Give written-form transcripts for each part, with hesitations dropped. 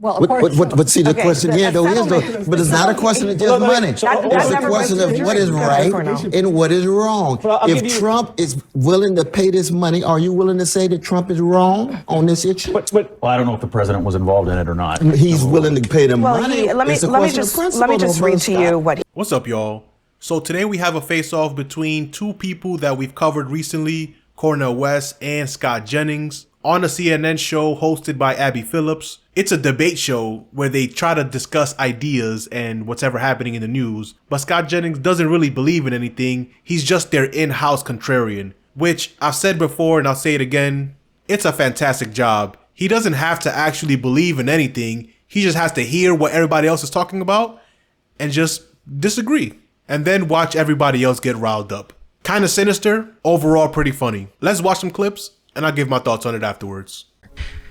Well, of course. But see, the question here, though, is, but it's not a question of just money. It's a question of what is right and what is wrong. If Trump is willing to pay this money, are you willing to say that Trump is wrong on this issue? Well, I don't know if the president was involved in it or not. He's willing to pay the money. Let me just read to you what. What's up, y'all? So today we have a face-off between two people that we've covered recently, Cornel West and Scott Jennings, on a CNN show hosted by Abby Phillips. It's a debate show where they try to discuss ideas and what's ever happening in the news, but Scott Jennings doesn't really believe in anything. He's just their in-house contrarian, which I've said before and I'll say it again. It's a fantastic job. He doesn't have to actually believe in anything. He just has to hear what everybody else is talking about and just disagree, and then watch everybody else get riled up. Kind of sinister, overall pretty funny. Let's watch some clips and I'll give my thoughts on it afterwards.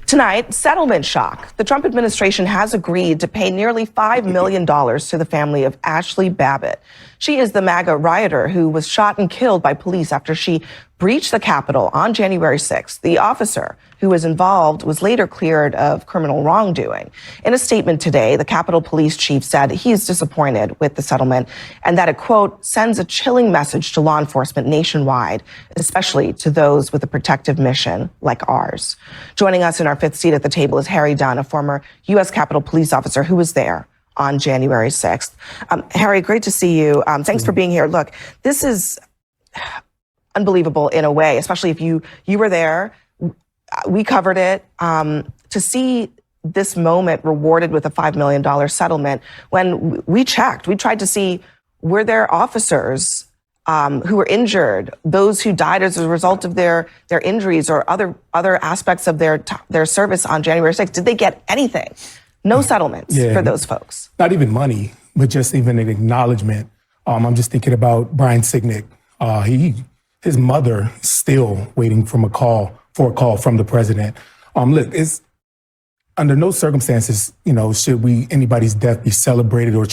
Tonight, settlement shock. The Trump administration has agreed to pay nearly $5 million to the family of Ashley Babbitt. She is the MAGA rioter who was shot and killed by police after she breached the Capitol on January 6th. The officer who was involved was later cleared of criminal wrongdoing. In a statement today, the Capitol Police Chief said he's disappointed with the settlement and that it, quote, sends a chilling message to law enforcement nationwide, especially to those with a protective mission like ours. Joining us in our fifth seat at the table is Harry Dunn, a former U.S. Capitol Police officer who was there on January 6th. Harry, great to see you. Thanks for being here. Look, this is unbelievable in a way, especially if you were there. We covered it. To see this moment rewarded with a $5 million settlement, when we checked, we tried to see, were there officers who were injured, those who died as a result of their injuries or other aspects of their service on January 6th? Did they get anything? No settlements for those folks. Not even money, but just even an acknowledgement. I'm just thinking about Brian Sicknick. His mother still waiting for a call from the president. Look, it's under no circumstances, should anybody's death be celebrated or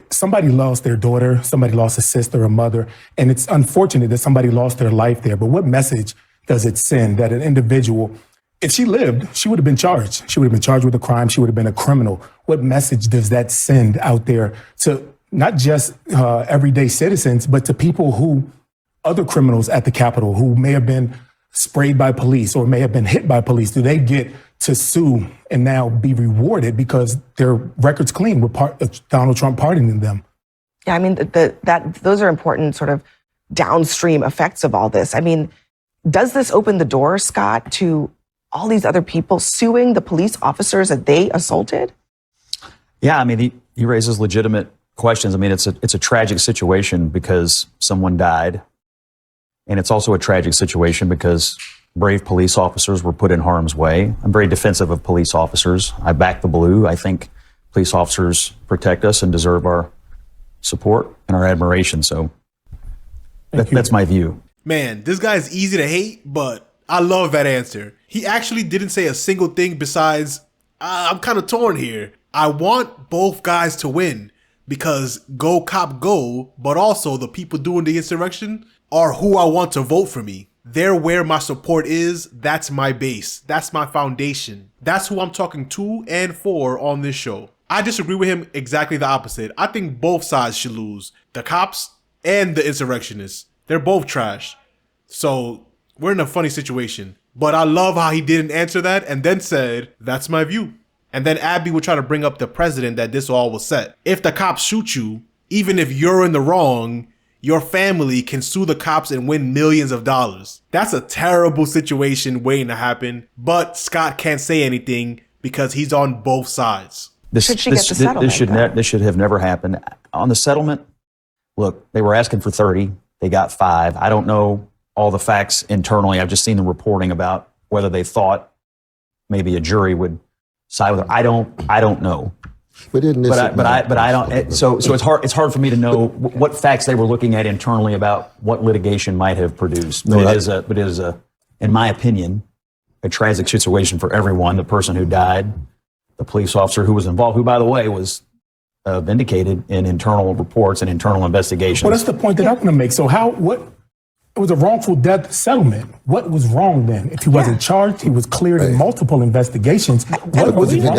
somebody lost their daughter, somebody lost a sister, a mother, and it's unfortunate that somebody lost their life there. But what message does it send that an individual, if she lived, she would have been charged. She would have been charged with a crime. She would have been a criminal. What message does that send out there to not just everyday citizens, but to people other criminals at the Capitol who may have been sprayed by police or may have been hit by police? Do they get to sue and now be rewarded because their record's clean with Donald Trump pardoning them? Yeah, I mean, those are important sort of downstream effects of all this. I mean, does this open the door, Scott, to all these other people suing the police officers that they assaulted? Yeah, I mean, he raises legitimate questions. I mean, it's a tragic situation because someone died. And it's also a tragic situation because brave police officers were put in harm's way. I'm very defensive of police officers. I back the blue. I think police officers protect us and deserve our support and our admiration. So that's my view. Man, this guy is easy to hate, but I love that answer. He actually didn't say a single thing besides, I'm kind of torn here. I want both guys to win because go cop go, but also the people doing the insurrection are who I want to vote for me. They're where my support is. That's my base. That's my foundation. That's who I'm talking to and for on this show. I disagree with him exactly the opposite. I think both sides should lose. The cops and the insurrectionists. They're both trash. So we're in a funny situation. But I love how he didn't answer that and then said, that's my view. And then Abby would try to bring up the president that this all was set. If the cops shoot you, even if you're in the wrong, your family can sue the cops and win millions of dollars. That's a terrible situation waiting to happen, but Scott can't say anything because he's on both sides. This should have never happened. On the settlement, look, they were asking for 30. They got 5. I don't know all the facts internally. I've just seen the reporting about whether they thought maybe a jury would side with them. I don't know. But I don't. So it's hard for me to know what facts they were looking at internally about what litigation might have produced. But it is in my opinion, a tragic situation for everyone. The person who died, the police officer who was involved, who by the way was vindicated in internal reports and internal investigations. Well, that's the point that I'm going to make. So It was a wrongful death settlement. What was wrong then? If he wasn't charged, he was cleared in multiple investigations. What was wrong?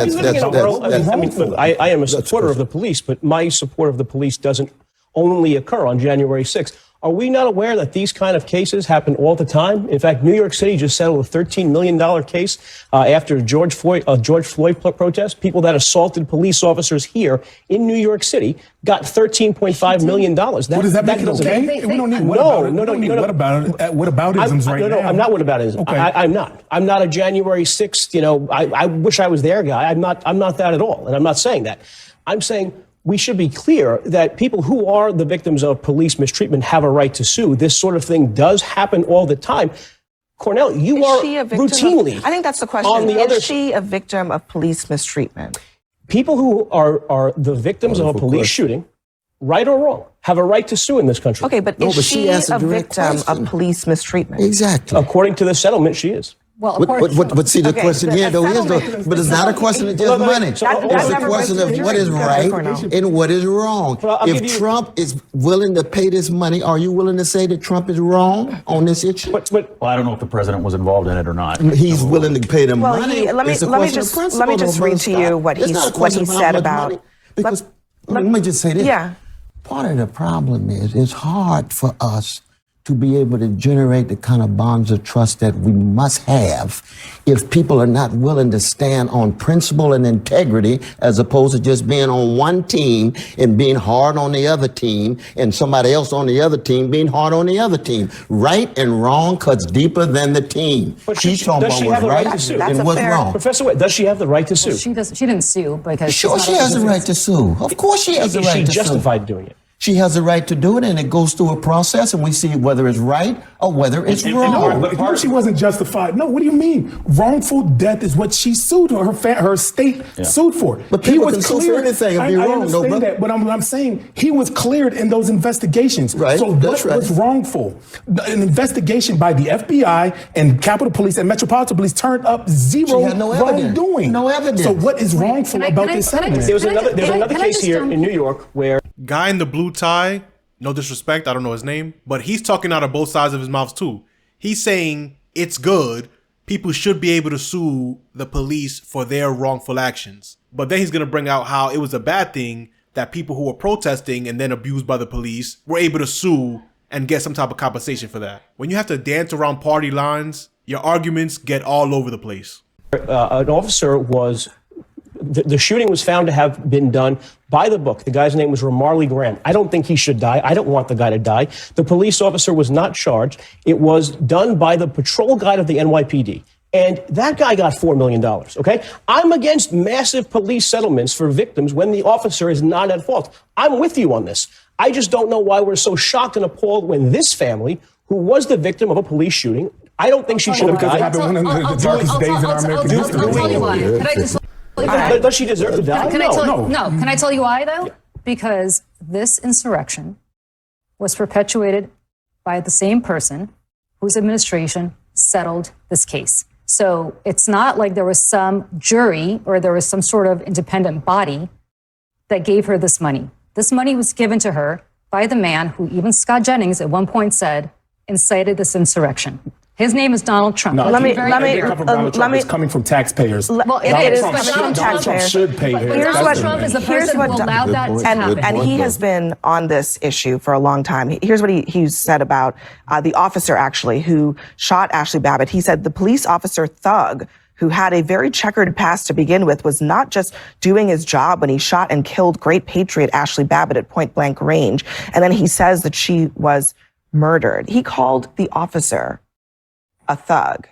I am a supporter of the police, but my support of the police doesn't only occur on January 6th. Are we not aware that these kind of cases happen all the time? In fact, New York City just settled a $13 million case after George Floyd protest. People that assaulted police officers here in New York City got $13.5 million. What does that make it okay? We don't need whataboutisms right now. No, I'm not whataboutism. Okay. I'm not. I'm not a January 6th, I wish I was there guy. I'm not that at all. And I'm not saying that. I'm saying we should be clear that people who are the victims of police mistreatment have a right to sue. This sort of thing does happen all the time. Cornel, you are routinely. I think that's the question. Is she a victim of police mistreatment? People who are the victims of a police shooting, right or wrong, have a right to sue in this country. Okay, but is she a victim of police mistreatment? Exactly. According to the settlement, she is. Well, but see, the question here, though, is, but it's not a question of just money. It's a question of what is right and what is wrong. If Trump is willing to pay this money, are you willing to say that Trump is wrong on this issue? Well, I don't know if the president was involved in it or not. He's willing to pay the money. Let me just read to you what he said about. Because let me just say this. Yeah. Part of the problem is it's hard for us to be able to generate the kind of bonds of trust that we must have if people are not willing to stand on principle and integrity as opposed to just being on one team and being hard on the other team and somebody else on the other team being hard on the other team. Right and wrong cuts deeper than the team. But She's talking about what's right and what's wrong. Professor West, does she have the right to sue? She didn't sue because Sure, she has the right to sue. Of course she has the right to sue. Is she justified doing it? She has the right to do it, and it goes through a process, and we see whether it's right or whether it's wrong. No, she wasn't justified. No, what do you mean? Wrongful death is what she sued, or her state sued for. But people can sue for anything and be wrong. I understand that, but I'm saying he was cleared in those investigations. Right. So what was wrongful? An investigation by the FBI and Capitol Police and Metropolitan Police turned up zero wrongdoing. No evidence. So what is wrongful about this settlement? There's another case here in New York where guy in the blue tie, no disrespect, I don't know his name, but he's talking out of both sides of his mouth too. He's saying it's good. People should be able to sue the police for their wrongful actions. But then he's going to bring out how it was a bad thing that people who were protesting and then abused by the police were able to sue and get some type of compensation for that. When you have to dance around party lines, your arguments get all over the place. An officer was... The shooting was found to have been done by the book. The guy's name was Ramarley Graham. I don't think he should die. I don't want the guy to die. The police officer was not charged. It was done by the patrol guide of the NYPD. And that guy got $4 million, okay? I'm against massive police settlements for victims when the officer is not at fault. I'm with you on this. I just don't know why we're so shocked and appalled when this family, who was the victim of a police shooting, I don't think she should have died. It happened one of the darkest days in our American history. I'll tell you why. Does she deserve to die? No. Can I tell you why, though? Yeah. Because this insurrection was perpetuated by the same person whose administration settled this case. So it's not like there was some jury or there was some sort of independent body that gave her this money. This money was given to her by the man who even Scott Jennings at one point said incited this insurrection. His name is Donald Trump. No, it's coming from taxpayers. Well, it is coming from taxpayers. Should pay his. Donald Trump is the person who allowed that to happen. And he has been on this issue for a long time. Here's what he said about the officer, actually, who shot Ashley Babbitt. He said the police officer thug who had a very checkered past to begin with was not just doing his job when he shot and killed great patriot Ashley Babbitt at point blank range. And then he says that she was murdered. He called the officer a thug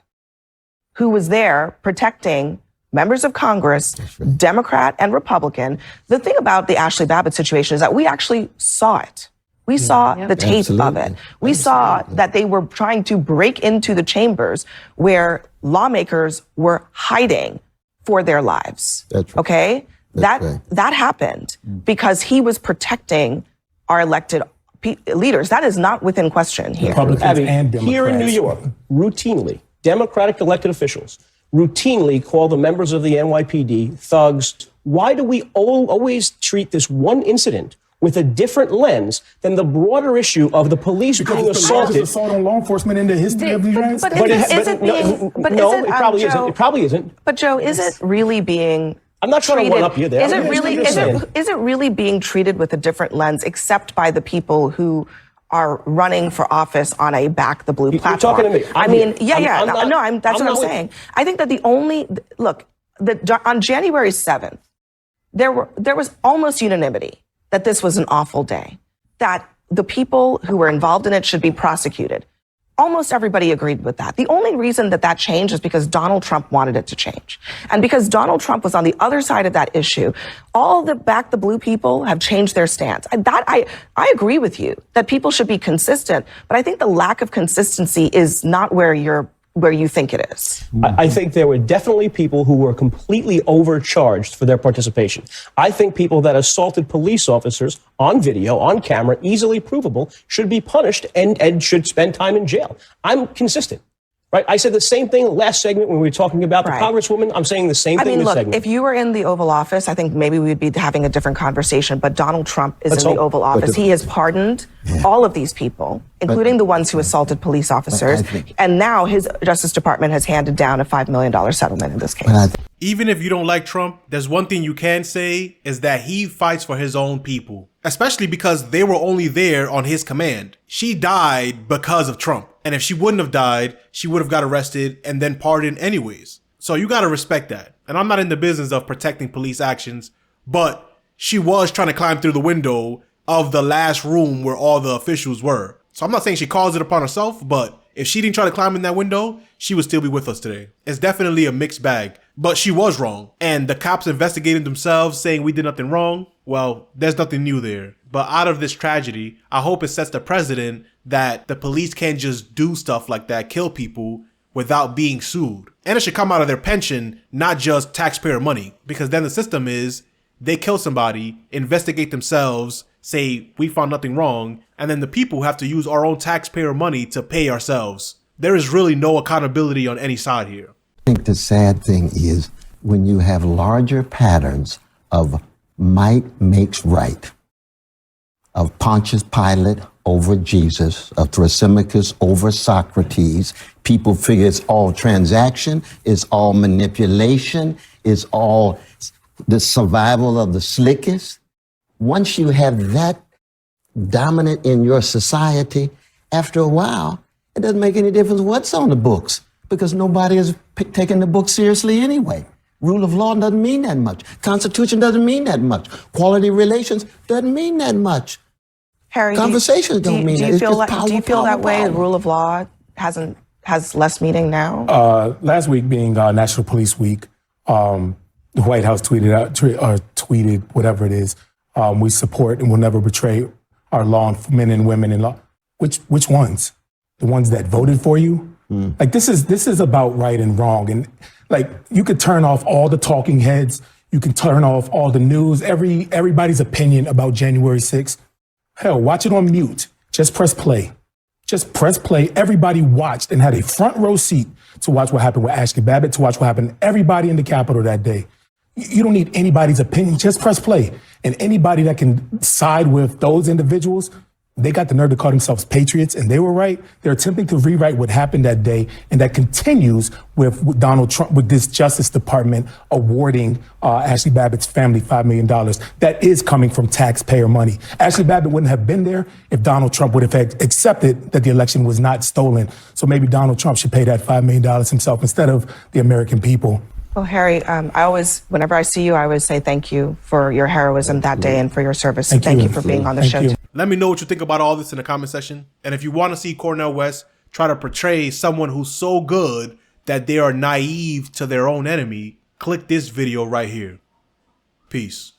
who was there protecting members of Congress, Democrat and Republican. The thing about the Ashley Babbitt situation is that we actually saw it. We saw the tape of it. We saw that they were trying to break into the chambers where lawmakers were hiding for their lives. That's right. Okay? That happened because he was protecting our elected leaders. That is not within question here. Republicans and Democrats. Here in New York, routinely, Democratic elected officials routinely call the members of the NYPD thugs. Why do we always treat this one incident with a different lens than the broader issue of the police being assaulted. Assault on law enforcement in the history of the United States. No, it probably isn't. It probably isn't. But Joe, is it really being? I'm not trying to one up you there. Is it really being treated with a different lens, except by the people who are running for office on a back the blue platform? You're talking to me. That's what I'm saying. I think that on January 7th, there was almost unanimity that this was an awful day, that the people who were involved in it should be prosecuted. Almost everybody agreed with that. The only reason that changed is because Donald Trump wanted it to change. And because Donald Trump was on the other side of that issue, all the back the blue people have changed their stance. I agree with you that people should be consistent, but I think the lack of consistency is not where you think it is. I think there were definitely people who were completely overcharged for their participation. I think people that assaulted police officers on video, on camera, easily provable, should be punished and should spend time in jail. I'm consistent. Right, I said the same thing last segment when we were talking about the Congresswoman. I'm saying the same thing this segment. If you were in the Oval Office, I think maybe we'd be having a different conversation. But Donald Trump is in the Oval Office. He has pardoned all of these people, including the ones who assaulted police officers. And now his Justice Department has handed down a $5 million settlement in this case. Even if you don't like Trump, there's one thing you can say is that he fights for his own people, especially because they were only there on his command. She died because of Trump. And if she wouldn't have died, she would have got arrested and then pardoned anyways. So you got to respect that. And I'm not in the business of protecting police actions, but she was trying to climb through the window of the last room where all the officials were. So I'm not saying she caused it upon herself, but if she didn't try to climb in that window, she would still be with us today. It's definitely a mixed bag, but she was wrong. And the cops investigated themselves saying we did nothing wrong. Well, there's nothing new there. But out of this tragedy, I hope it sets the precedent that the police can't just do stuff like that, kill people without being sued. And it should come out of their pension, not just taxpayer money. Because then the system is they kill somebody, investigate themselves, say we found nothing wrong, and then the people have to use our own taxpayer money to pay ourselves. There is really no accountability on any side here. I think the sad thing is when you have larger patterns of might makes right, of Pontius Pilate over Jesus, of Thrasymachus over Socrates. People figure it's all transaction, it's all manipulation, it's all the survival of the slickest. Once you have that dominant in your society, after a while, it doesn't make any difference what's on the books because nobody is taking the book seriously anyway. Rule of law doesn't mean that much. Constitution doesn't mean that much. Quality relations doesn't mean that much. Harry, conversations don't mean that. Do you feel that way? The rule of law has less meaning now? Last week being National Police Week, the White House tweeted whatever it is. We support and will never betray our men and women in law. Which ones? The ones that voted for you? Like this is about right and wrong. And like you could turn off all the talking heads. You can turn off all the news, everybody's opinion about January 6th. Hell, watch it on mute. Just press play. Just press play. Everybody watched and had a front row seat to watch what happened with Ashley Babbitt, to watch what happened to everybody in the Capitol that day. You don't need anybody's opinion. Just press play. And anybody that can side with those individuals, they got the nerve to call themselves patriots, and they were right. They're attempting to rewrite what happened that day, and that continues with Donald Trump, with this Justice Department awarding Ashley Babbitt's family $5 million. That is coming from taxpayer money. Ashley Babbitt wouldn't have been there if Donald Trump would have accepted that the election was not stolen. So maybe Donald Trump should pay that $5 million himself instead of the American people. Well, Harry, whenever I see you, I always say thank you for your heroism that day and for your service. Thank you for being on the show. Let me know what you think about all this in the comment section. And if you want to see Cornel West try to portray someone who's so good that they are naive to their own enemy, click this video right here. Peace.